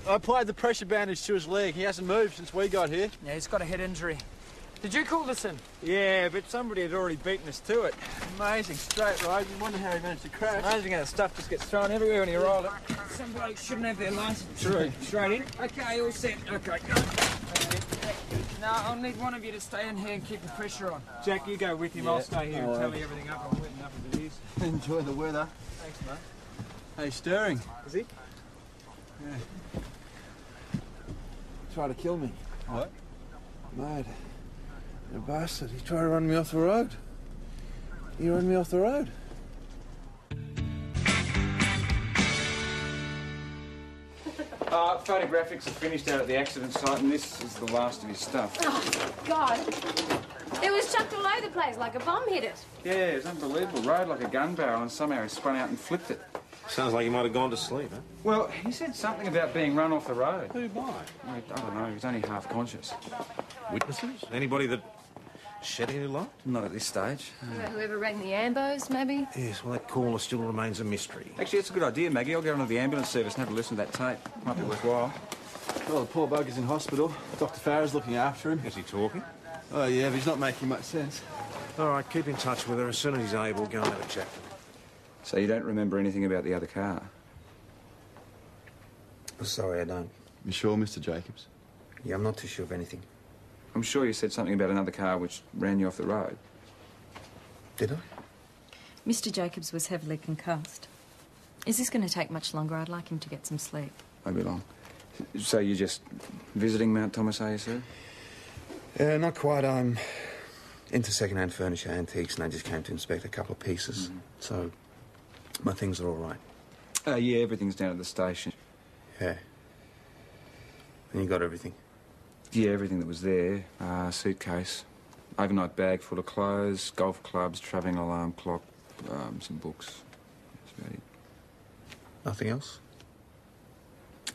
I applied the pressure bandage to his leg. He hasn't moved since we got here. Yeah, he's got a head injury. Did you call this in? Yeah, but somebody had already beaten us to it. Amazing straight ride. You wonder how he managed to crash. It's amazing how the stuff just gets thrown everywhere when you roll it. Some blokes shouldn't have their licence. True. Straight in. Okay, all set. Okay, go. No, I'll need one of you to stay in here and keep the pressure on. Jack, you go with him. Yeah. I'll stay here and tally everything up. I'm wet enough as it is. Enjoy the weather. Thanks, mate. Hey, stirring. Is he? Yeah. Try to kill me. What? Mate. You bastard. He tried to run me off the road. He ran me off the road. Photographics are finished out at the accident site, and this is the last of his stuff. Oh, God. It was chucked all over the place like a bomb hit it. Yeah, it was unbelievable. Rode like a gun barrel, and somehow he spun out and flipped it. Sounds like he might have gone to sleep, huh? Well, he said something about being run off the road. Who by? I don't know. He was only half conscious. Witnesses? Anybody that shed any light? Not at this stage. Whoever rang the ambos, maybe? Yes, well, that caller still remains a mystery. Actually, it's a good idea, Maggie. I'll get onto the ambulance service and have a listen to that tape. Might be worthwhile. Well, the poor bugger's in hospital. Dr. Farrer's looking after him. Is he talking? Oh, yeah, but he's not making much sense. All right, keep in touch with her. As soon as he's able, go and have a chat with him. So you don't remember anything about the other car? Sorry, I don't. You sure, Mr. Jacobs? Yeah, I'm not too sure of anything. I'm sure you said something about another car which ran you off the road. Did I? Mr. Jacobs was heavily concussed. Is this going to take much longer? I'd like him to get some sleep. Won't be long. So you're just visiting Mount Thomas, are you, sir? Not quite. I'm into second-hand furniture, antiques, and I just came to inspect a couple of pieces. So my things are all right. Yeah, everything's down at the station. Yeah. And you got everything? Yeah, everything that was there. Suitcase, overnight bag full of clothes, golf clubs, travelling alarm clock, some books. That's about it. Nothing else?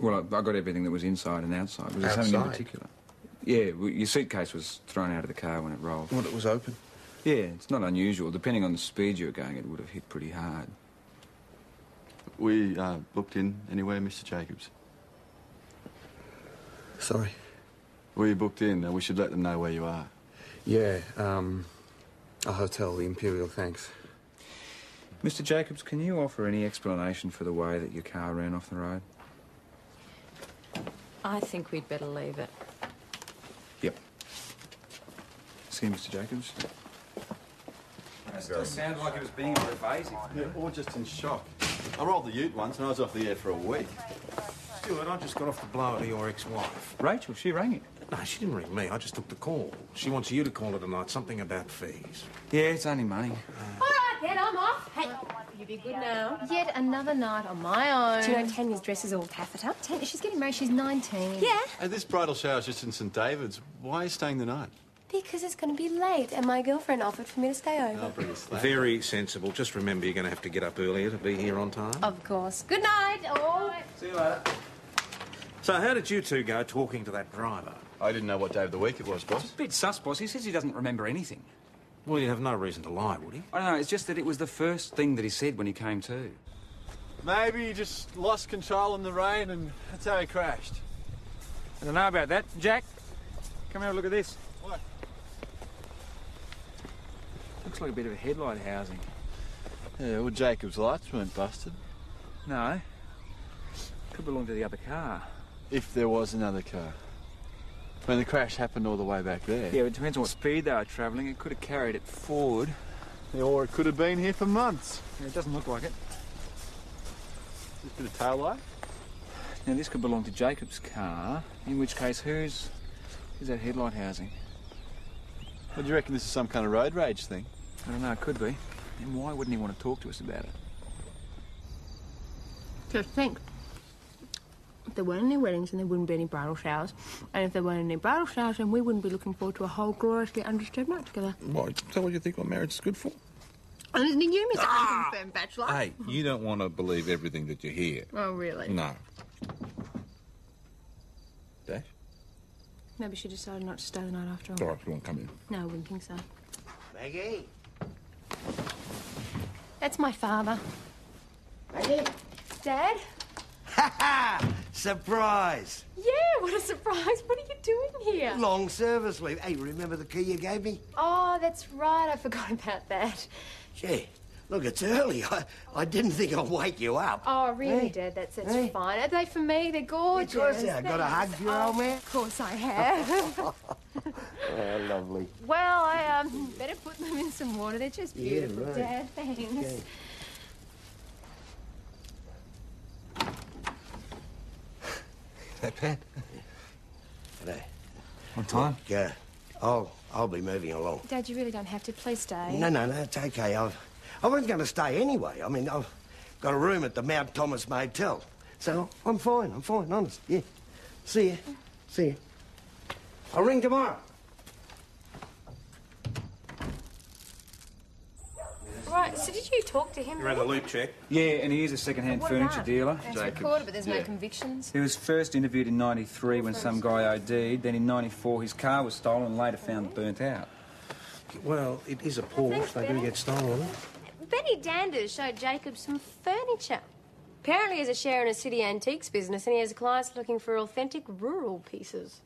Well, I got everything that was inside and outside. Was there something in particular? Yeah, your suitcase was thrown out of the car when it rolled. Well, it was open? Yeah, it's not unusual. Depending on the speed you were going, it would have hit pretty hard. We booked in anywhere, Mr. Jacobs? Sorry? We booked in. We should let them know where you are. Yeah, a hotel, the Imperial, thanks. Mr. Jacobs, can you offer any explanation for the way that your car ran off the road? I think we'd better leave it. Yep. See, Mr. Jacobs? It sounded like he was being evasive. Yeah, or just in shock. I rolled the ute once and I was off the air for a week. Stuart, I just got off the blower to your ex-wife. Rachel, she rang you? No, she didn't ring me. I just took the call. She wants you to call her tonight, something about fees. Yeah, it's only money. All right, then, I'm off. Hey, you be good now. Yet another night on my own. Do you know Tanya's dress is all taffeta? Tanya, she's getting married. She's 19. Yeah. Hey, this bridal shower's just in St. David's. Why are you staying the night? Because it's going to be late and my girlfriend offered for me to stay over. I'll bring a slab. Very sensible. Just remember you're going to have to get up earlier to be here on time. Of course. Good night. Oh. See you later. So how did you two go talking to that driver? I didn't know what day of the week it was, boss. It's a bit sus, boss. He says he doesn't remember anything. Well, he'd have no reason to lie, would he? I don't know, it's just that it was the first thing that he said when he came to. Maybe he just lost control in the rain and that's how he crashed. I don't know about that. Jack, come have a look at this. What? Looks like a bit of a headlight housing. Yeah, well, Jacob's lights weren't busted. No. Could belong to the other car. If there was another car. When the crash happened all the way back there. Yeah, but it depends on what speed they were travelling. It could have carried it forward. Yeah, or it could have been here for months. Yeah, it doesn't look like it. Just a bit of tail light. Now, this could belong to Jacob's car, in which case, who's that headlight housing? What do you reckon, this is some kind of road rage thing? I don't know, it could be. And why wouldn't he want to talk to us about it? Just think. If there weren't any weddings, then there wouldn't be any bridal showers. And if there weren't any bridal showers, then we wouldn't be looking forward to a whole gloriously undisturbed night together. Well, is that what you think what marriage is good for? And isn't it you, Mr. Unconfirmed Bachelor? Hey, you don't want to believe everything that you hear. Oh, really? No. Dash? Maybe she decided not to stay the night after all. All right, you want to come in? No, I wouldn't think so. Maggie? That's my father. Maggie? Dad? Ha ha! Surprise! Yeah, what a surprise. What are you doing here? Long service leave. Hey, remember the key you gave me? Oh, that's right. I forgot about that. Gee, look, it's early. I didn't think I'd wake you up. Oh, really, Hey? Dad? That's Hey? fine. Are they for me? They're gorgeous. Of course they are. Got a hug for your old man? Of course I have. Oh, lovely. Well, I better put them in some water. They're just Yeah, beautiful, right. Dad. Thanks. Okay. Hey, Pat. G'day. On time? Yeah, I'll be moving along. Dad, you really don't have to. Please stay. No, it's okay. I wasn't going to stay anyway. I mean, I've got a room at the Mount Thomas Motel. So I'm fine, honest. Yeah. See you. I'll ring tomorrow. Right, so did you talk to him? You ran the loop check? Yeah, and he is a second-hand What furniture about? dealer. It's recorded, but there's no convictions. He was first interviewed in '93 when some guy OD'd. Then in '94 his car was stolen and later found burnt out. Well, it is a Porsche. They do get stolen. Benny Danders showed Jacob some furniture. Apparently he has a share in a city antiques business and he has clients looking for authentic rural pieces.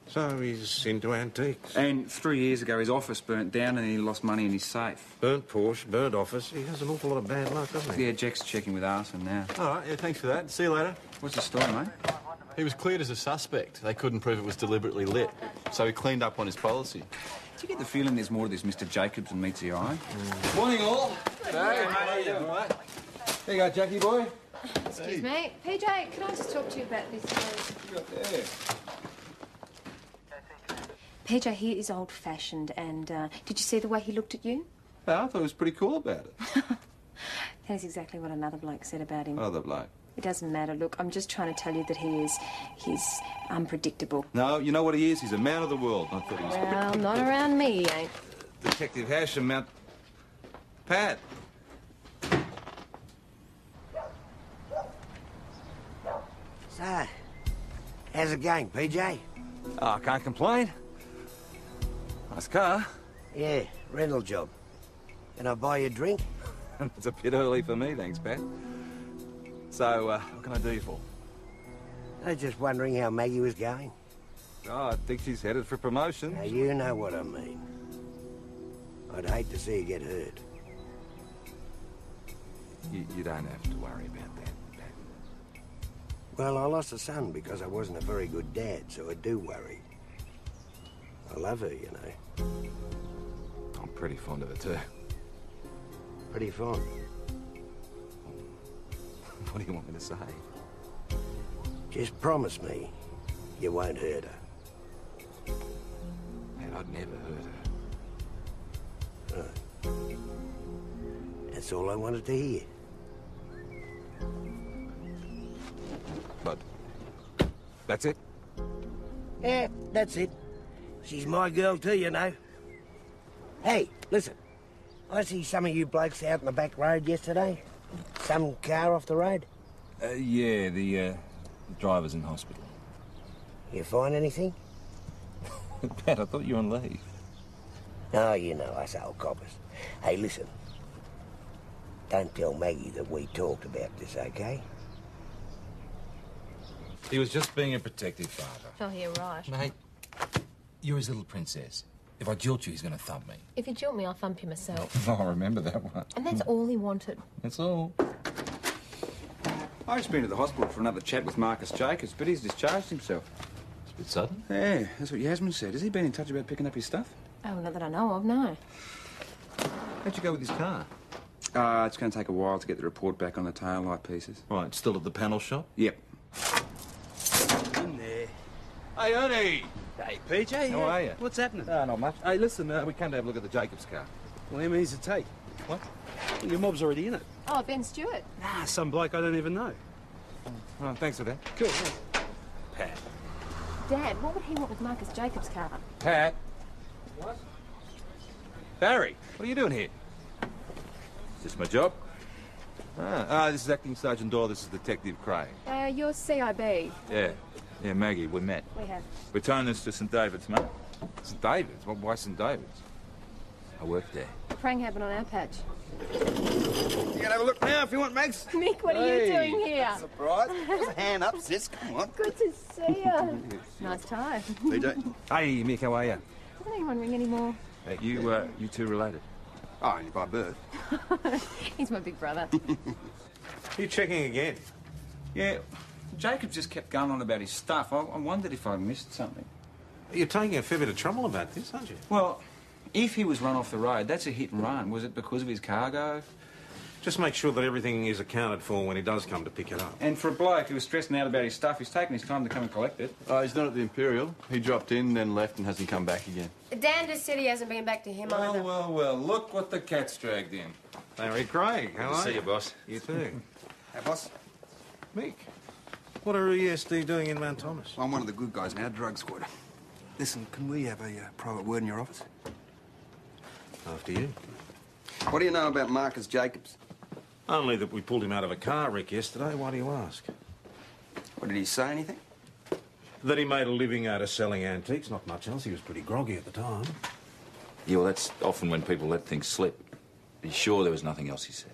So he's into antiques. And 3 years ago his office burnt down and he lost money in his safe. Burnt Porsche, burnt office. He has an awful lot of bad luck, doesn't he? Yeah, Jack's checking with arson now. All right, yeah, thanks for that. See you later. What's the story, mate? He was cleared as a suspect. They couldn't prove it was deliberately lit, so he cleaned up on his policy. Do you get the feeling there's more to this Mr. Jacobs than meets the eye? Morning, all. Hey, mate, how you doing, all right? There you go, Jackie boy. Excuse me. PJ, can I just talk to you about this, please? PJ, he is old-fashioned and, did you see the way he looked at you? Yeah, I thought it was pretty cool about it. That is exactly what another bloke said about him. Other bloke. It doesn't matter. Look, I'm just trying to tell you that he's unpredictable. No, you know what he is? He's a man of the world. I thought he was... Well, not around me, he ain't. Detective Hashem, Mount... Pat. So, how's it going, PJ? Oh, I can't complain. Nice car. Yeah, rental job. Can I buy you a drink? It's a bit early for me, thanks, Pat. So, what can I do you for? I was just wondering how Maggie was going. Oh, I think she's headed for promotion. Now, you know what I mean. I'd hate to see her get hurt. You don't have to worry about that, Pat. Well, I lost a son because I wasn't a very good dad, so I do worry. I love her, you know. I'm pretty fond of her, too. Pretty fond. What do you want me to say? Just promise me you won't hurt her. Man, I'd never hurt her. Right. That's all I wanted to hear. But... that's it? Yeah, that's it. She's my girl too, you know. Hey, listen. I see some of you blokes out in the back road yesterday. Some car off the road. Yeah, the driver's in hospital. You find anything? Pat, I thought you were on leave. Oh, you know us old coppers. Hey, listen. Don't tell Maggie that we talked about this, okay? He was just being a protective father. Oh, you're right. Mate, you're his little princess. If I jilt you, he's going to thump me. If you jilt me, I'll thump you myself. Oh, I remember that one. And that's all he wanted. That's all. I've just been to the hospital for another chat with Marcus Jacobs, but he's discharged himself. It's a bit sudden. Yeah, that's what Yasmin said. Has he been in touch about picking up his stuff? Oh, not that I know of, no. How'd you go with his car? It's going to take a while to get the report back on the tail light pieces. Right, still at the panel shop? Yep. In there. Hey, Ernie! Hey, PJ. How are you? What's happening? Not much. Hey, listen, we came to have a look at the Jacobs car. Well, how many's it take? What? Well, your mob's already in it. Oh, Ben Stewart. Nah, some bloke I don't even know. Oh, thanks for that. Cool. Pat. Dad, what would he want with Marcus Jacobs' car? Pat. What? Barry, what are you doing here? Is this my job? This is Acting Sergeant Doyle. This is Detective Craig. You're CIB. Yeah, Maggie, we met. We have. We're towing this to St David's, mate. St David's? Why St David's? I work there. A prank happened on our patch. You can have a look now if you want, Max. Mick, what are you doing here? Surprise. There's a hand up, sis. Come on. Good to see you. Nice tie. PJ. Hey, Mick, how are you? Doesn't anyone ring anymore? Hey, you two related? Oh, only by birth. He's my big brother. You checking again? Yeah, Jacob just kept going on about his stuff. I wondered if I missed something. You're taking a fair bit of trouble about this, aren't you? Well, if he was run off the road, that's a hit and run. Was it because of his cargo? Just make sure that everything is accounted for when he does come to pick it up. And for a bloke who was stressing out about his stuff, he's taken his time to come and collect it. He's not at the Imperial. He dropped in, then left and hasn't come back again. Dan just said he hasn't been back to him either. Well, look what the cat's dragged in. Larry Craig, how are you? See you, boss. You too. Hey, boss. Mick, what are ESD doing in Mount Thomas? I'm one of the good guys in our drug squad. Listen, can we have a private word in your office? After you. What do you know about Marcus Jacobs? Only that we pulled him out of a car wreck yesterday. Why do you ask? What, did he say anything? That he made a living out of selling antiques, not much else. He was pretty groggy at the time. Yeah, well, that's often when people let things slip. Be sure there was nothing else he said.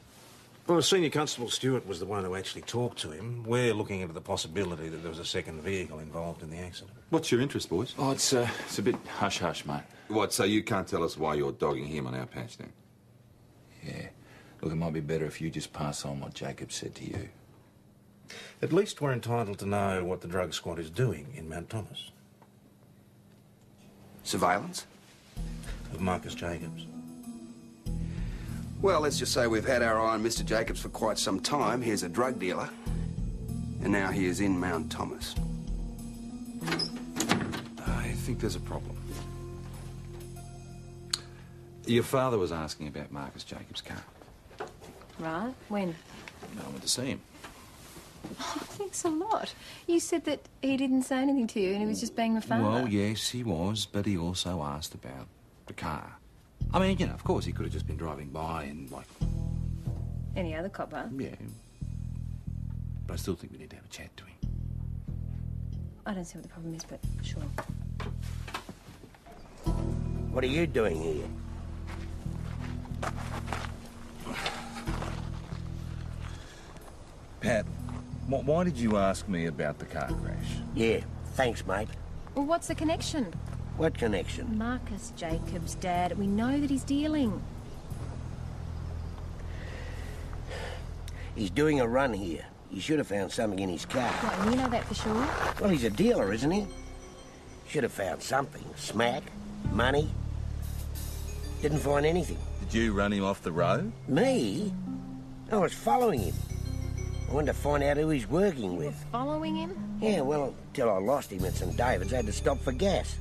Well, Senior Constable Stewart was the one who actually talked to him. We're looking into the possibility that there was a second vehicle involved in the accident. What's your interest, boys? Oh, it's a bit hush-hush, mate. What, so you can't tell us why you're dogging him on our patch then? Yeah. Look, it might be better if you just pass on what Jacob said to you. At least we're entitled to know what the drug squad is doing in Mount Thomas. Surveillance? Of Marcus Jacobs. Well, let's just say we've had our eye on Mr. Jacobs for quite some time. Here's a drug dealer. And now he is in Mount Thomas. I think there's a problem. Your father was asking about Marcus Jacobs' car. Right. When? I went to see him. Oh, thanks a lot. You said that he didn't say anything to you and he was just being a father. Well, yes, he was, but he also asked about the car. I mean, you know, of course, he could have just been driving by and, like... Any other copper? Yeah. But I still think we need to have a chat to him. I don't see what the problem is, but sure. What are you doing here? Pat, why did you ask me about the car crash? Yeah, thanks, mate. Well, what's the connection? What connection? Marcus Jacobs' dad. We know that he's dealing. He's doing a run here. He should have found something in his car. What, and you know that for sure? Well, he's a dealer, isn't he? Should have found something. Smack, money. Didn't find anything. Did you run him off the road? Me? I was following him. I wanted to find out who he's working with. Following him? Yeah, well, till I lost him at St. David's, I had to stop for gas.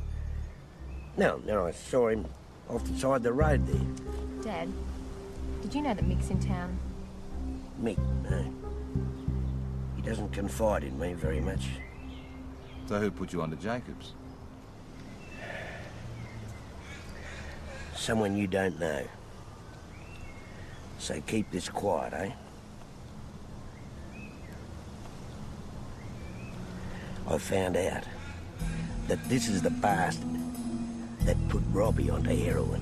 No, then I saw him off the side of the road there. Dad, did you know that Mick's in town? Mick, no. He doesn't confide in me very much. So who put you onto Jacobs? Someone you don't know. So keep this quiet, eh? I found out that this is the bastard that put Robbie onto heroin.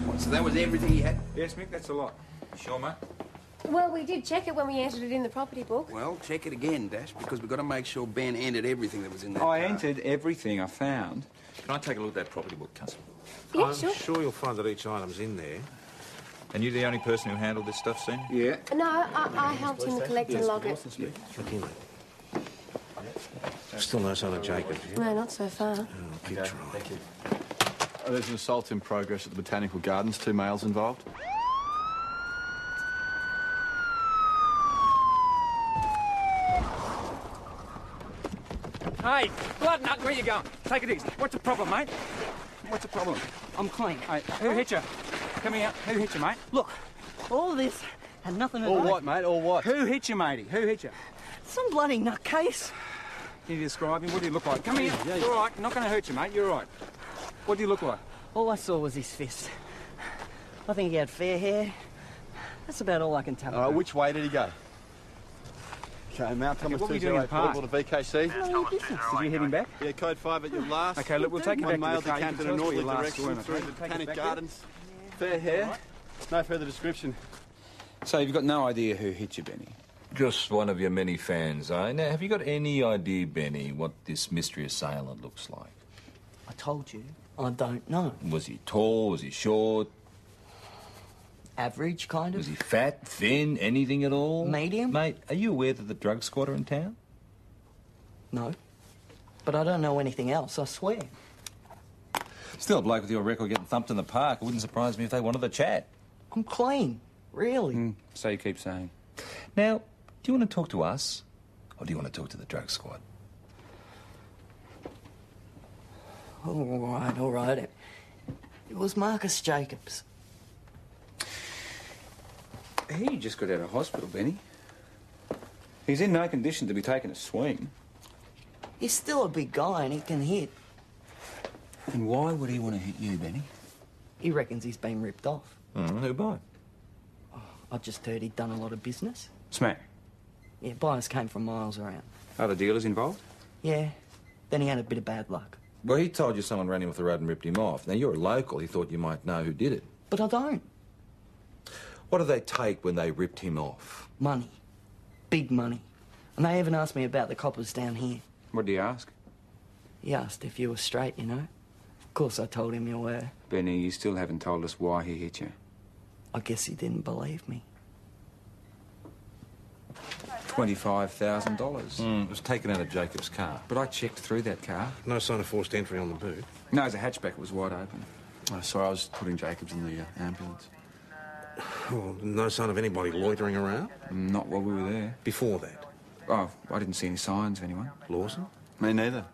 What, so that was everything he had? Yes, Mick, that's a lot. Sure, mate? Well, we did check it when we entered it in the property book. Well, check it again, Dash, because we've got to make sure Ben entered everything that was in that I car. entered everything I found. Can I take a look at that property book, Constable? Yeah, I'm sure. sure you'll find that each item's in there. And you the only person who handled this stuff, Senior? Yeah. No, I helped him collect and log it. Look in there. Still no sign of Jacob. No, not so far. Oh, keep trying. Thank you. There's an assault in progress at the Botanical Gardens. 2 males involved. Hey, blood nut, where you going? Take it easy. What's the problem, mate? What's the problem? I'm clean. Hey, who hit you? Come here. Who hit you, mate? Look, all of this had nothing to do All with... what, mate? All what? Who hit you, matey? Who hit you? Some bloody nutcase. Can you describe him? What do you look like? Come here. You're all right. I'm not going to hurt you, mate. You're all right. What do you look like? All I saw was his fist. I think he had fair hair. That's about all I can tell you. Which way did he go? Okay, Mount Thomas what were you doing in the 208 park? portable to VKC. None of your business. Did you heading back? Yeah, code 5 at your last. Okay, look, we'll take you back On to mail the car. You can decanted tell in us a where your northerly last direction swim, through okay? the Take us Botanic back Gardens. Fair hair. No further description. So you've got no idea who hit you, Benny? Just one of your many fans, eh? Now, have you got any idea, Benny, what this mystery assailant looks like? I told you, I don't know. Was he tall? Was he short? Average, kind of. Was he fat, thin, anything at all? Medium. Mate, are you aware that the drug squad are in town? No. But I don't know anything else, I swear. Still a bloke with your record getting thumped in the park. It wouldn't surprise me if they wanted to chat. I'm clean. Really. So you keep saying. Now, do you want to talk to us, or do you want to talk to the drug squad? All right. It was Marcus Jacobs. He just got out of hospital, Benny. He's in no condition to be taking a swing. He's still a big guy and he can hit. And why would he want to hit you, Benny? He reckons he's been ripped off. Who by? I just heard he'd done a lot of business. Smack. Yeah, buyers came from miles around. Other dealers involved? Yeah. Then he had a bit of bad luck. Well, he told you someone ran him off the road and ripped him off. Now, you're a local. He thought you might know who did it. But I don't. What did they take when they ripped him off? Money. Big money. And they even asked me about the coppers down here. What did he ask? He asked if you were straight, you know. Of course I told him you were. Benny, you still haven't told us why he hit you. I guess he didn't believe me. $25,000. It was taken out of Jacob's car. But I checked through that car. No sign of forced entry on the boot. No, it was a hatchback. It was wide open. Oh, sorry, I was putting Jacobs in the ambulance. Well, no sign of anybody loitering around? Not while we were there. Before that? Oh, I didn't see any signs of anyone. Lawson? Me neither.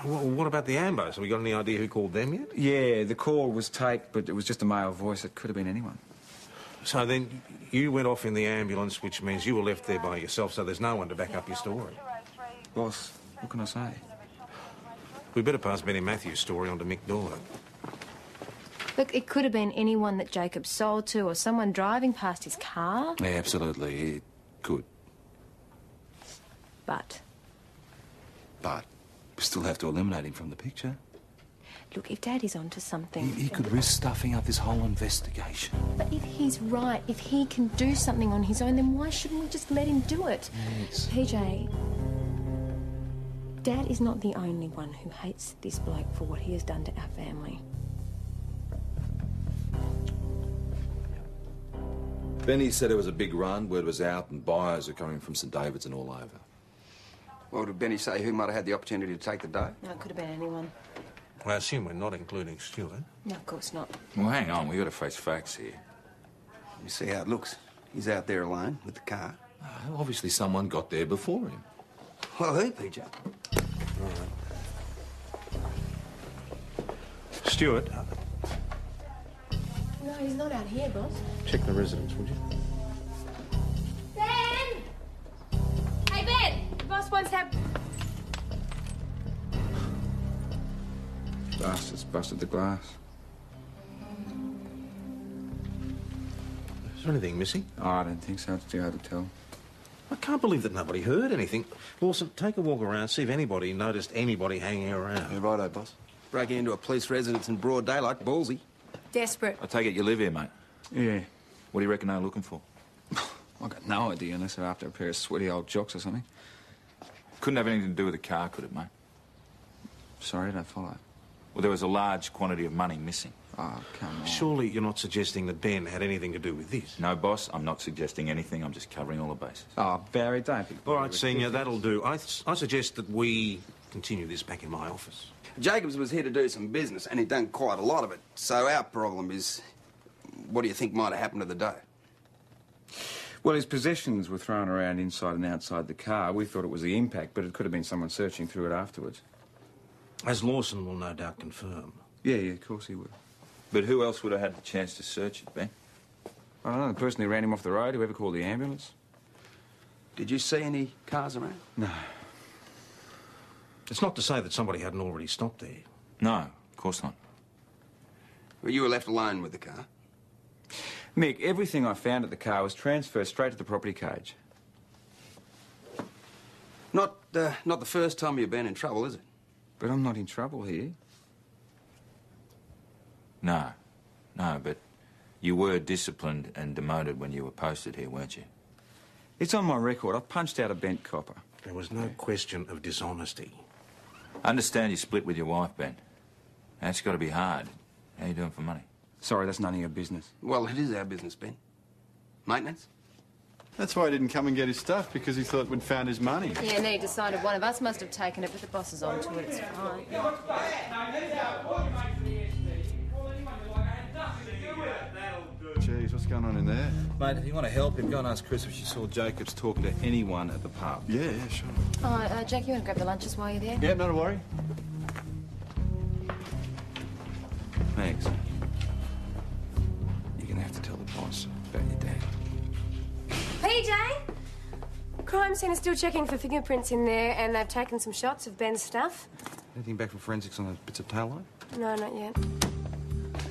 Well, what about the ambos? Have we got any idea who called them yet? Yeah, the call was taped, but it was just a male voice. It could have been anyone. So then you went off in the ambulance, which means you were left there by yourself, so there's no one to back up your story. Boss, what can I say? We better pass Benny Matthews' story on to Mick Dorler. Look, it could have been anyone that Jacob sold to or someone driving past his car. Yeah, absolutely. It could. But we still have to eliminate him from the picture. look, if Daddy's onto something... He could risk stuffing up this whole investigation. But if he's right, if he can do something on his own, then why shouldn't we just let him do it? Yes. PJ, Dad is not the only one who hates this bloke for what he has done to our family. Benny said it was a big run, word was out, and buyers are coming from St David's and all over. Well, did Benny say who might have had the opportunity to take the dough? No, it could have been anyone. I assume we're not including Stuart. No, of course not. Well, hang on, we've got to face facts here. You see how it looks. He's out there alone with the car. Obviously someone got there before him. Well, who, PJ? All right. Stuart, No, he's not out here, boss. check the residence, would you? Ben! Hey, Ben! The boss wants to have... Bastards busted the glass. Is there anything missing? Oh, I don't think so. It's too hard to tell. I can't believe that nobody heard anything. Lawson, take a walk around, see if anybody noticed anybody hanging around. Yeah, righto, boss. Breaking into a police residence in broad daylight, ballsy. Desperate. I take it you live here, mate. Yeah. What do you reckon they're looking for? I got no idea unless they're after a pair of sweaty old jocks or something. Couldn't have anything to do with the car, could it, mate? Sorry, I don't follow. Well, there was a large quantity of money missing. Oh, come on. Surely you're not suggesting that Ben had anything to do with this? No, boss, I'm not suggesting anything. I'm just covering all the bases. Oh, Barry, don't be... All right, Senior, that'll do. I suggest that we continue this back in my office. Jacobs was here to do some business, and he'd done quite a lot of it. So our problem is, what do you think might have happened to the dough? Well, his possessions were thrown around inside and outside the car. We thought it was the impact, but it could have been someone searching through it afterwards. As Lawson will no doubt confirm. Yeah, of course he would. But who else would have had the chance to search it, Ben? I don't know, the person who ran him off the road, whoever called the ambulance. Did you see any cars around? No. It's not to say that somebody hadn't already stopped there. No, of course not. Well, you were left alone with the car. Mick, everything I found at the car was transferred straight to the property cage. Not the first time you've been in trouble, is it? But I'm not in trouble here. No, but you were disciplined and demoted when you were posted here, weren't you? It's on my record. I punched out a bent copper. There was no question of dishonesty. I understand you split with your wife, Ben. That's got to be hard. How you doing for money? Sorry, that's none of your business. Well, it is our business, Ben. Maintenance? That's why he didn't come and get his stuff, because he thought we'd found his money. Yeah, and then he decided one of us must have taken it, but the boss is on to it. It's fine. Jeez, what's going on in there? Mate, if you want to help him, go and ask Chris if she saw Jacobs talking to anyone at the pub. Yeah, sure. Oh, Jack, you want to grab the lunches while you're there? Yeah, not a worry. Thanks. You're gonna have to tell the boss about your dad. PJ! Crime scene is still checking for fingerprints in there, and they've taken some shots of Ben's stuff. Anything back from forensics on those bits of tail light? No, not yet.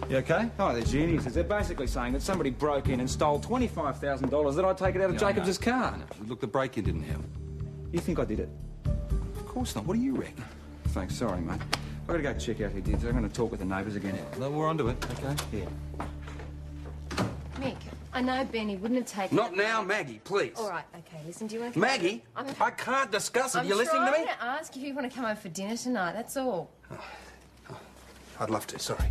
You okay? Oh, they're geniuses. They're basically saying that somebody broke in and stole $25,000 that I'd taken out of Jacobs's car. Look, the break-in didn't help. You think I did it? Of course not. What do you reckon? Thanks, sorry, mate. I've got to go check out who did. I'm going to talk with the neighbours again. No, we're onto it, okay? Yeah. Mick, I know Benny wouldn't have taken Not now, Maggie, please. All right, okay, listen, do you want to... Maggie, I can't discuss it. You listening to me? I'm trying to ask if you want to come over for dinner tonight, that's all. I'd love to, sorry.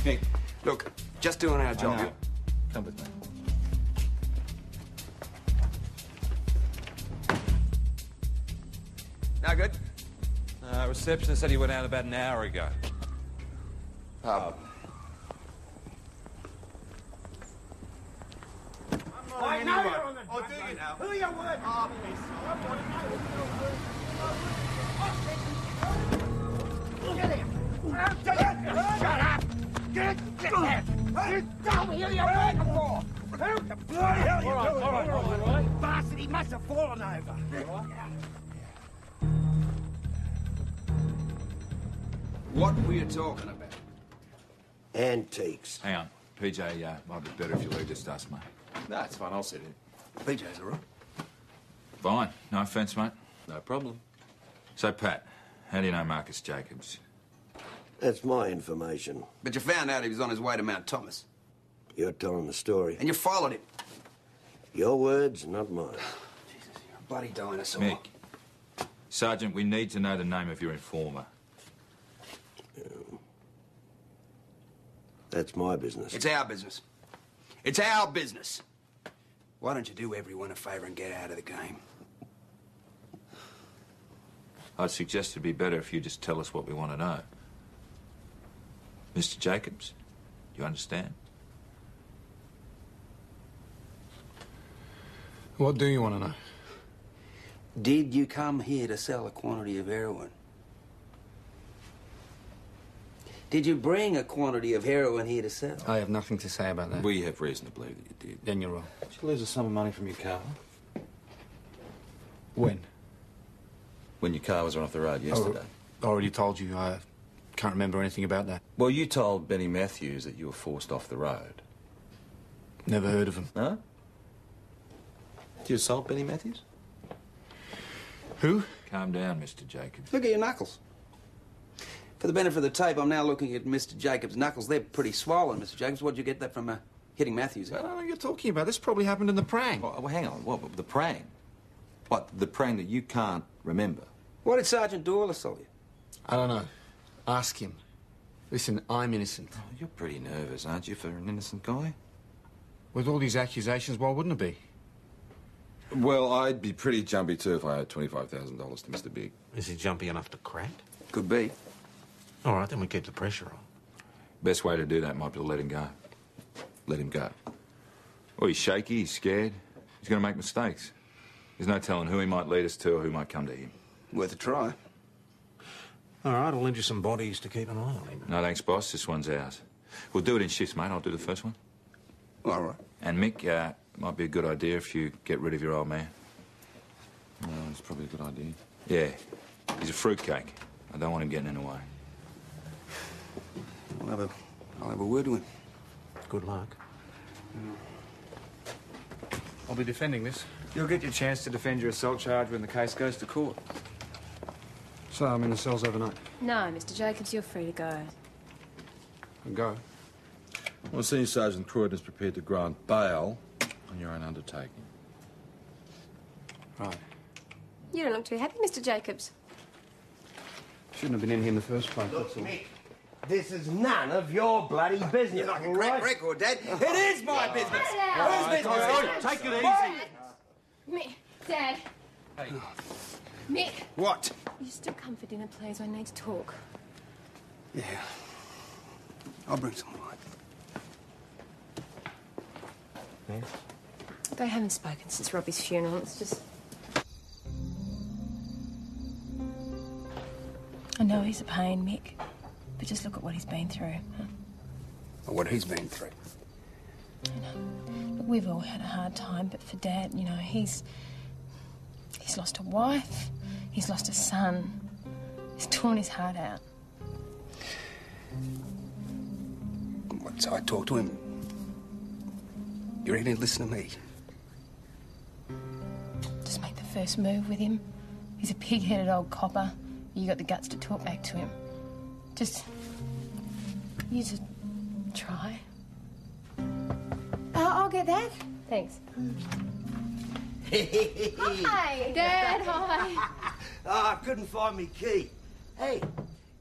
Hey, look, just doing our job. Come with me. No good? Receptionist said he went out about an hour ago. Oh. I know you're on the Oh, do you now? Who are you working Get him! Shut up! Get there! You tell me who you're working for! Who the bloody hell are you doing? All right. Bastard, he must have fallen over. What were you talking about? Antiques. Hang on. PJ, might be better if you leave this to us, mate. No, it's fine. I'll sit in. PJ's all right. Fine. No offence, mate. No problem. So, Pat, how do you know Marcus Jacobs? That's my information. But you found out he was on his way to Mount Thomas. You're telling the story. And you followed him. Your words, not mine. Jesus, you're a bloody dinosaur. Mick. Sergeant, we need to know the name of your informer. That's my business. It's our business. It's our business. Why don't you do everyone a favour and get out of the game? I'd suggest it'd be better if you just tell us what we want to know. Mr. Jacobs, do you understand? What do you want to know? Did you come here to sell a quantity of heroin? Did you bring a quantity of heroin here to sell? I have nothing to say about that. We have reason to believe that you did. Then you're wrong. Did you lose a sum of money from your car? When? When your car was run off the road yesterday. I already told you. I can't remember anything about that. Well, you told Benny Matthews that you were forced off the road. Never heard of him. Huh? Do you assault Benny Matthews? Who? Calm down, Mr. Jacobs. Look at your knuckles. For the benefit of the tape, I'm now looking at Mr. Jacobs' knuckles. They're pretty swollen, Mr. Jacobs. What'd you get that from hitting Matthews? I don't know what you're talking about. This probably happened in the prang. Well, hang on. What, the prang? What, the prang that you can't remember? What did Sergeant Doyle assault you? I don't know. Ask him. Listen, I'm innocent. Oh, you're pretty nervous, aren't you, for an innocent guy? With all these accusations, why wouldn't it be? Well, I'd be pretty jumpy, too, if I had $25,000 to Mr. Big. Is he jumpy enough to crack? Could be. All right, then we keep the pressure on. Best way to do that might be to let him go. Let him go. Well, he's shaky, he's scared. He's going to make mistakes. There's no telling who he might lead us to or who might come to him. Worth a try. All right, I'll lend you some bodies to keep an eye on him. No, thanks, boss. This one's ours. We'll do it in shifts, mate. I'll do the first one. All right. And, Mick, might be a good idea if you get rid of your old man. No, it's probably a good idea. Yeah. He's a fruitcake. I don't want him getting in the way. I'll have a word with him. Good luck. I'll be defending this. You'll get your chance to defend your assault charge when the case goes to court. So I'm in the cells overnight. No, Mr. Jacobs, you're free to go. And go. Well, Senior Sergeant Croydon is prepared to grant bail on your own undertaking. Right. You don't look too happy, Mr. Jacobs. Shouldn't have been in here in the first place, Look, that's all. Mick, this is none of your bloody business. You're like a all crack right? record, Dad. It is my business. Whose business? Take it easy. Mick, Dad. Hey. Mick. What? You still come for dinner, please? I need to talk. Yeah. I'll bring some wine. Yeah. They haven't spoken since Robbie's funeral. It's just... I know he's a pain, Mick, but just look at what he's been through. Huh? Or what he's been through. I know. Look, we've all had a hard time, but for Dad, you know, he's lost a wife, he's lost a son, he's torn his heart out. So I talked to him. You ready to listen to me? Just make the first move with him. He's a pig-headed old copper. You got the guts to talk back to him. Just... you just try. I'll get that. Thanks. Hi, Dad. Hi. Oh, I couldn't find me key. Hey,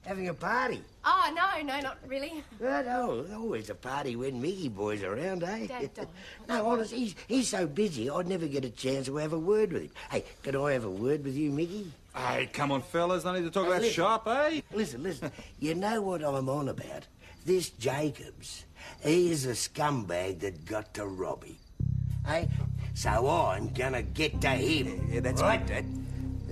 having a party. Oh, no, not really. No, always a party when Mickey boy's around, eh? Dad, don't. No, honestly, he's so busy, I'd never get a chance to have a word with him. Hey, can I have a word with you, Mickey? Hey, come on, fellas. No need to talk about listen, shop, eh? Listen. You know what I'm on about? This Jacobs, he is a scumbag that got to Robbie. Hey? So I'm gonna get to him. Yeah, that's right, Dad.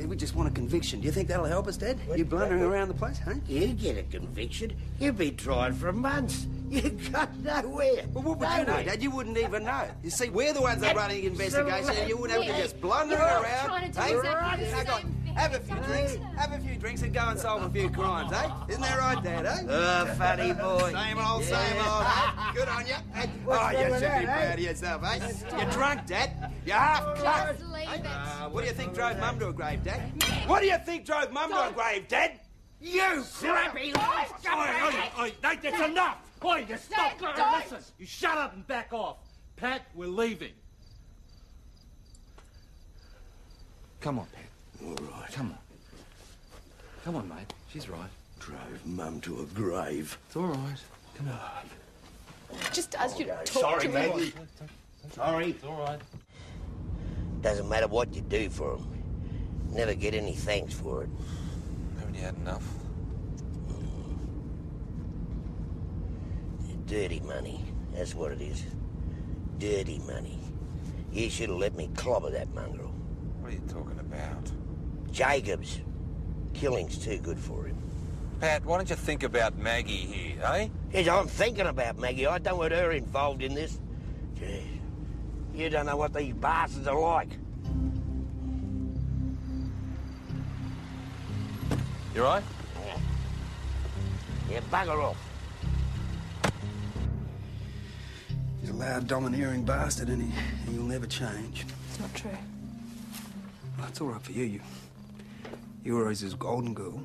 We just want a conviction. Do you think that'll help us, Dad? You blundering around the place, huh? You get a conviction. You've been tried for months. You got nowhere. Well, what would you know, Dad? You wouldn't even know. You see, we're the ones that are running the investigation, and you wouldn't have to just blundering You're all around. trying to do Hey, exactly the now, go on, same thing. have a few drinks. Have a few drinks and go and solve a few crimes, eh? Isn't that right, Dad, eh? Funny boy. Same old, eh? Good on you. Hey, oh, you should be proud of yourself, eh? You're drunk, Dad. You're half drunk. Just leave it. What do you think drove Mum to a grave, Dad? What do you think drove Mum to a grave, Dad? You crappy life! Oi, Nate, that's enough! Oi, you stop! Listen, you shut up and back off. Pat, we're leaving. Come on, Pat. All right. Come on. Come on, mate. She's right. Drove Mum to a grave. It's all right. Come on. Just ask you to talk Sorry, to him. Maggie. Sorry. It's all right. Doesn't matter what you do for him. Never get any thanks for it. Haven't you had enough? Dirty money. That's what it is. Dirty money. You should have let me clobber that mongrel. What are you talking about? Jacobs. Killing's too good for him. Pat, why don't you think about Maggie here, eh? Yes, I'm thinking about Maggie. I don't want her involved in this. Gee, you don't know what these bastards are like. You right? Yeah, bugger off. He's a loud, domineering bastard, and he'll never change. It's not true. Well, it's all right for you. You were always his golden girl.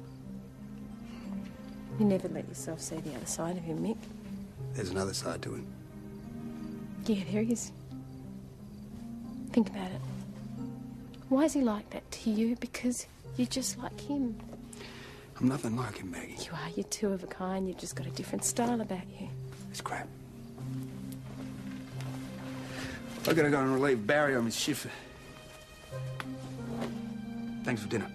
You never let yourself see the other side of him, Mick. There's another side to him. Yeah, there is. Think about it. Why is he like that to you? Because you're just like him. I'm nothing like him, Maggie. You are. You're two of a kind. You've just got a different style about you. It's crap. I gotta go and relieve Barry on his shift. Thanks for dinner.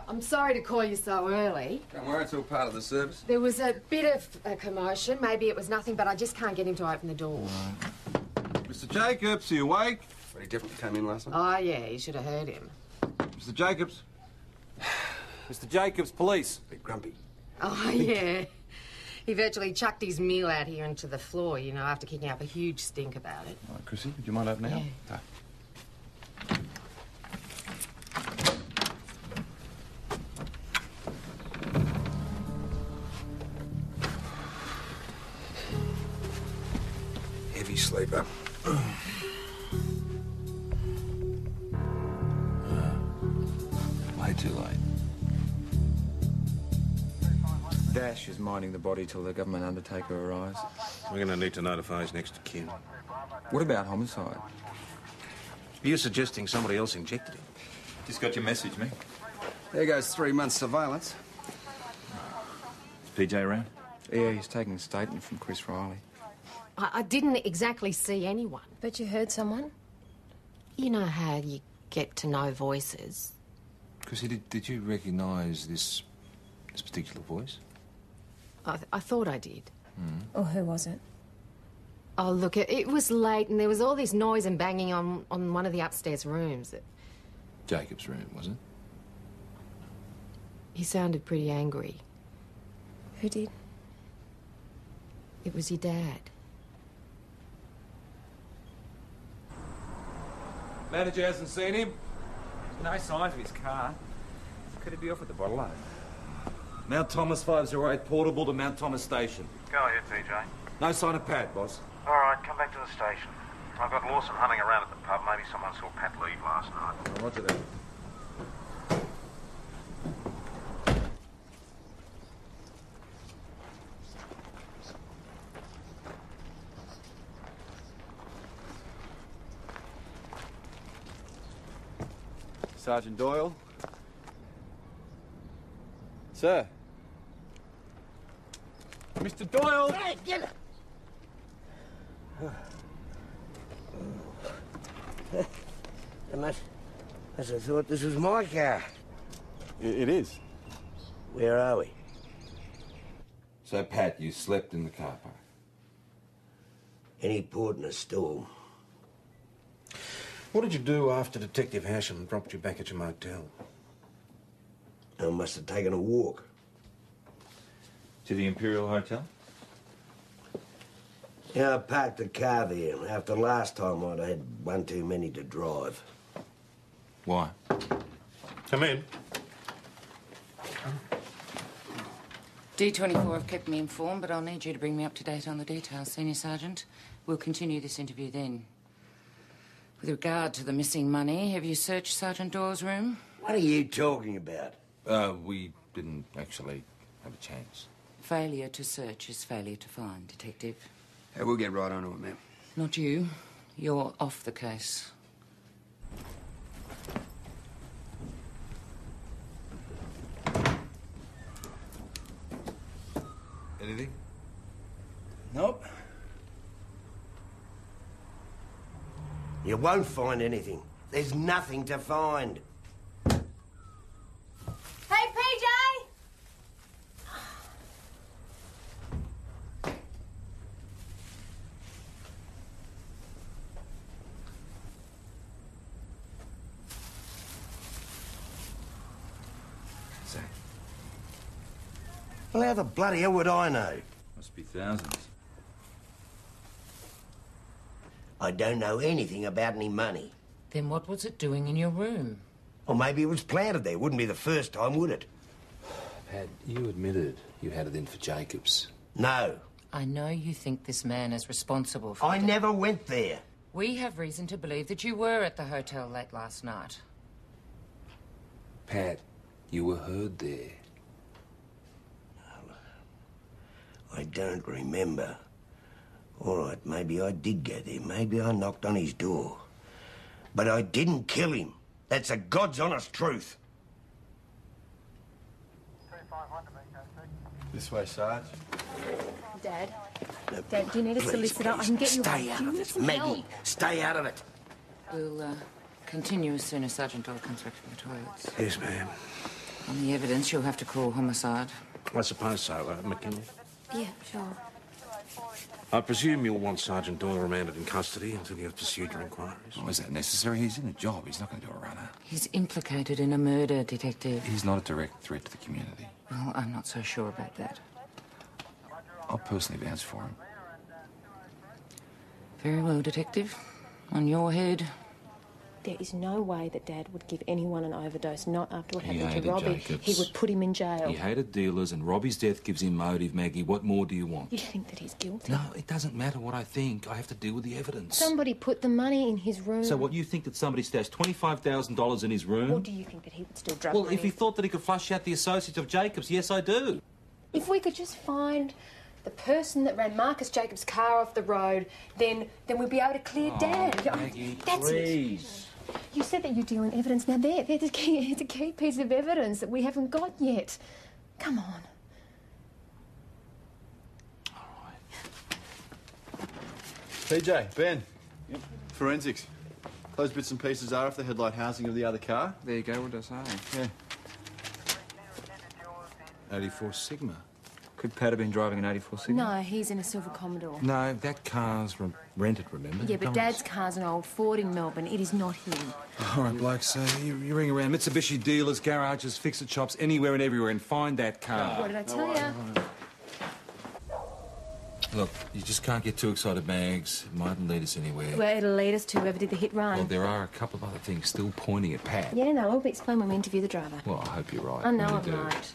I'm sorry to call you so early. Don't worry, it's all part of the service. There was a bit of a commotion. Maybe it was nothing, but I just can't get him to open the door. Mr. Jacobs, are you awake? Well, he definitely came in last night. Oh, yeah, you should have heard him. Mr. Jacobs? Mr. Jacobs, police. Bit grumpy. Oh, yeah. He virtually chucked his meal out here into the floor, you know, after kicking up a huge stink about it. All right, Chrissy, would you mind opening up? Yeah. sleeper. Way too late. Dash is minding the body till the government undertaker arrives. We're going to need to notify his next of kin. What about homicide? Are you suggesting somebody else injected him? Just got your message, mate. There goes 3 months' surveillance. Is PJ around? Yeah, he's taking a statement from Chris Riley. I didn't exactly see anyone. But you heard someone? You know how you get to know voices. Chrissy, did you recognise this particular voice? I thought I did. Or who was it? Oh, look, it was late and there was all this noise and banging on one of the upstairs rooms. Jacob's room, was it? He sounded pretty angry. Who did? It was your dad. Manager hasn't seen him. No signs of his car. Could he be off at the bottle load? Mount Thomas 508, portable to Mount Thomas Station. Go ahead, PJ. No sign of Pat, boss. All right, come back to the station. I've got Lawson hunting around at the pub. Maybe someone saw Pat leave last night. Roger that. Sergeant Doyle. Sir. Mr. Doyle! Hey, get it! I must have thought this was my car. It is. Where are we? So, Pat, you slept in the car park? Any port in a storm. What did you do after Detective Hasham dropped you back at your motel? I must have taken a walk. To the Imperial Hotel? Yeah, I parked the car there. After last time, I'd had one too many to drive. Why? Come in. D24 have kept me informed, but I'll need you to bring me up to date on the details, Senior Sergeant. We'll continue this interview then. With regard to the missing money, have you searched Sergeant Doyle's room? What are you talking about? We didn't actually have a chance. Failure to search is failure to find, Detective. We'll get right onto it, ma'am. Not you. You're off the case. Anything? Nope. You won't find anything. There's nothing to find. Hey, PJ! Zach. Well, how the bloody hell would I know? Must be thousands. I don't know anything about any money. Then what was it doing in your room? Or maybe it was planted there. Wouldn't be the first time, would it? Pat, you admitted you had it in for Jacobs. No. I know you think this man is responsible for... I never went there. We have reason to believe that you were at the hotel late last night. Pat, you were heard there. I don't remember. All right, maybe I did go there. Maybe I knocked on his door. But I didn't kill him. That's a God's honest truth. This way, Sarge. Dad. Dad, do you need a solicitor? I can get you... Stay out of it, Maggie. Stay out of it. We'll continue as soon as Sergeant Doyle comes back from the toilets. Yes, ma'am. On the evidence, you'll have to call homicide. I suppose so, McKinley. Yeah, sure. I presume you'll want Sergeant Doyle remanded in custody until you have pursued your inquiries. Oh, is that necessary? He's in a job. He's not going to do a runner. He's implicated in a murder, Detective. He's not a direct threat to the community. Well, I'm not so sure about that. I'll personally vouch for him. Very well, Detective. On your head, There is no way that Dad would give anyone an overdose, not after what He happened to hated Robbie. Jacobs. He would put him in jail. He hated dealers, and Robbie's death gives him motive, Maggie. What more do you want? You think that he's guilty? No, it doesn't matter what I think. I have to deal with the evidence. Somebody put the money in his room. So what, you think that somebody stashed $25,000 in his room? Or do you think that he would steal drug Well, money? if he thought that he could flush out the associates of Jacobs, yes, I do. If we could just find the person that ran Marcus Jacobs' car off the road, then we'd be able to clear Dad. Maggie, That's please. it. You said that you're dealing evidence. Now there's a key, it's a key piece of evidence that we haven't got yet. Come on. PJ, Ben. Yep. Forensics. Those bits and pieces are off the headlight housing of the other car. There you go, what did I say? Yeah. 84 Sigma. Could Pat have been driving an 84 Sigma? No, he's in a silver Commodore. No, that car's rented, remember? Yeah, but Don't- Dad's car's an old Ford in Melbourne. It is not him. All right, blokes, you ring around Mitsubishi dealers, garages, fix-it shops, anywhere and everywhere, and find that car. What did I tell you? Look, you just can't get too excited, Mags. It mightn't lead us anywhere. Well, it'll lead us to whoever did the hit run. Well, there are a couple of other things still pointing at Pat. Yeah, no, it'll be explained when we interview the driver. Well, I hope you're right. I know really I'm do. right.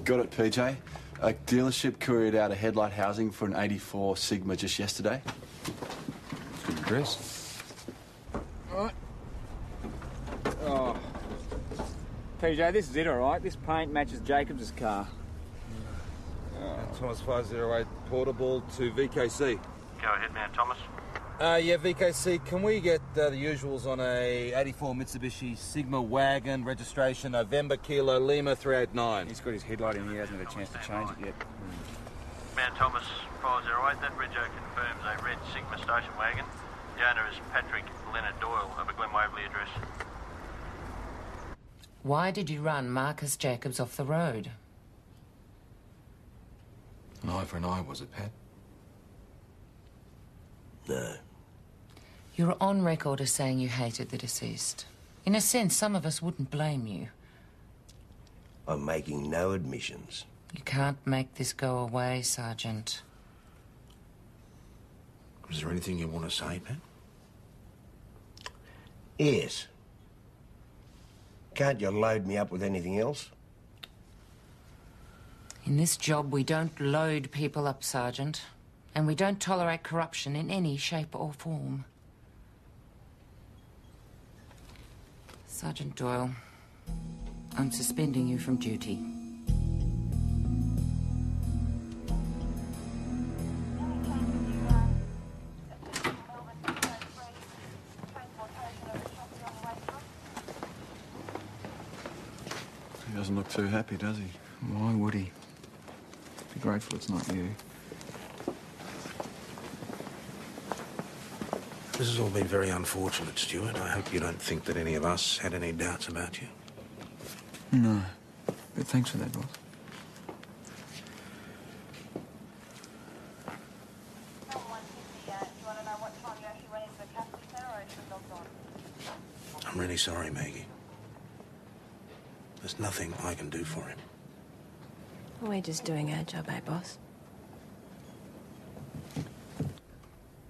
Got it, PJ. A dealership couriered out a headlight housing for an 84 Sigma just yesterday. Good address. Right. Oh. PJ, this is it, all right? This paint matches Jacobs' car. Thomas 508 portable to VKC. Go ahead, man, Thomas. Yeah, VKC, can we get the usuals on a 84 Mitsubishi Sigma wagon, registration November Kilo Lima 389? He's got his headlight in here, hasn't had a chance to change it yet. Man Thomas 508, that rego confirms a red Sigma station wagon. The owner is Patrick Leonard Doyle of a Glen Waverley address. Why did you run Marcus Jacobs off the road? An eye for an eye, was it, Pat? No. You're on record as saying you hated the deceased. In a sense, some of us wouldn't blame you. I'm making no admissions. You can't make this go away, Sergeant. Is there anything you want to say, Pat? Yes. Can't you load me up with anything else? In this job, we don't load people up, Sergeant. And we don't tolerate corruption in any shape or form. Sergeant Doyle, I'm suspending you from duty. He doesn't look too happy, does he? Why would he? Be grateful it's not you. This has all been very unfortunate, Stuart. I hope you don't think that any of us had any doubts about you. No. But thanks for that, boss. I'm really sorry, Maggie. There's nothing I can do for him. We're just doing our job, eh, boss?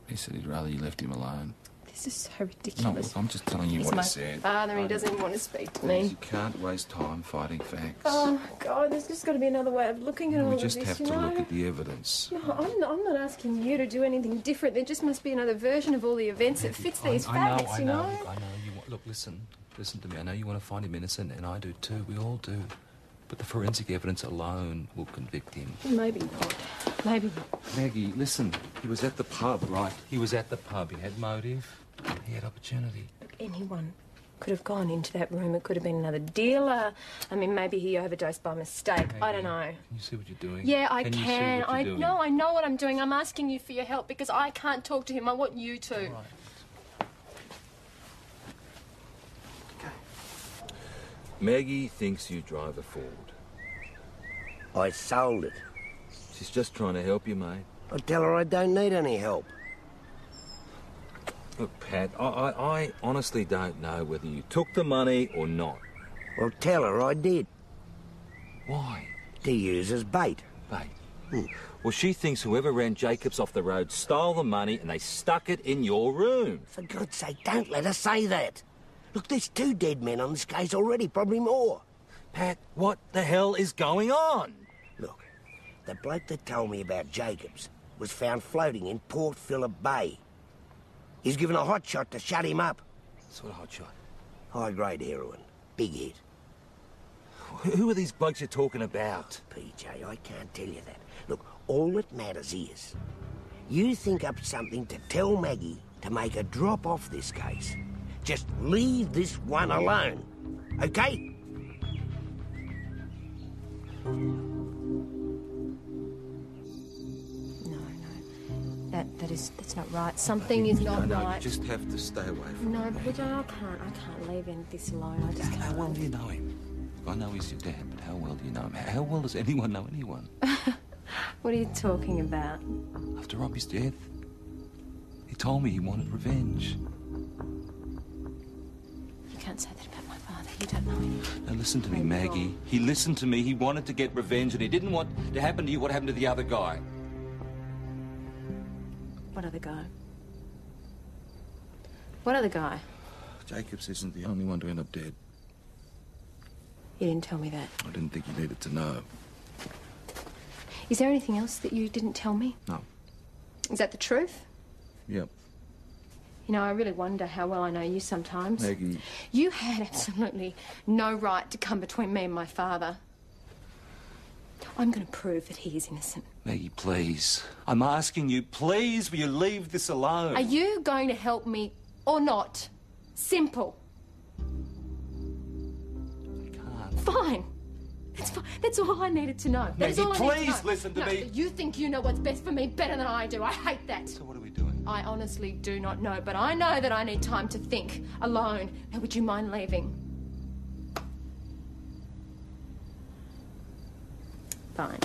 He said he'd rather you left him alone. This is so No, ridiculous. look, I'm just telling you He's what my he said. father, and he doesn't even want to speak to Please, me. you can't waste time fighting facts. Oh, God, there's just got to be another way of looking at all We of just this, have you to know? look at the evidence. No, I'm not asking you to do anything different. There just must be another version of all the events that fits these facts, I you know. know? Look, I know. Look, listen to me. I know you want to find him innocent, and I do too. We all do. But the forensic evidence alone will convict him. Maybe not. Maybe not. Maggie, listen. He was at the pub, right? He was at the pub. He had motive. He had opportunity. Look, anyone could have gone into that room. It could have been another dealer. I mean, maybe he overdosed by mistake. I don't know. Can you see what you're doing? Yeah, I Can you see can. what I you're doing? know. I know what I'm doing. I'm asking you for your help because I can't talk to him. I want you to. Right. Maggie thinks you drive a Ford. I sold it. She's just trying to help you, mate. I tell her I don't need any help. Look, Pat, I honestly don't know whether you took the money or not. Well, tell her I did. Why? To use as bait. Bait? Well, she thinks whoever ran Jacobs off the road stole the money and they stuck it in your room. For God's sake, don't let her say that. Look, there's 2 dead men on this case already, probably more. Pat, what the hell is going on? Look, the bloke that told me about Jacobs was found floating in Port Phillip Bay. He's given a hot shot to shut him up. Sort of hot shot? High-grade heroin. Big hit. Who are these blokes you're talking about? PJ, I can't tell you that. Look, all that matters is you think up something to tell Maggie to make her drop off this case. Just leave this one alone, okay? That's not right. Something is not right. You just have to stay away from No, him. but I can't leave this alone. I just can't. How well do you know him? Look, I know he's your dad, but how well do you know him? How well does anyone know anyone? What are you talking about? After Robbie's death, he told me he wanted revenge. You can't say that about my father. You don't know him. Now listen to me, Maggie. He listened to me. He wanted to get revenge, and he didn't want to happen to you what happened to the other guy. What other guy? What other guy? Jacobs isn't the only one to end up dead. You didn't tell me that. I didn't think you needed to know. Is there anything else that you didn't tell me? No. Is that the truth? Yep. You know, I really wonder how well I know you sometimes. Maggie. You had absolutely no right to come between me and my father. I'm going to prove that he is innocent. Maggie, please. I'm asking you, please, will you leave this alone? Are you going to help me or not? Simple. I can't. Fine. That's fine. That's all I needed to know. That is Maggie, all I need to please know. listen to No, me. You think you know what's best for me better than I do. I hate that. So what are we doing? I honestly do not know, but I know that I need time to think alone. Now, would you mind leaving? Fine.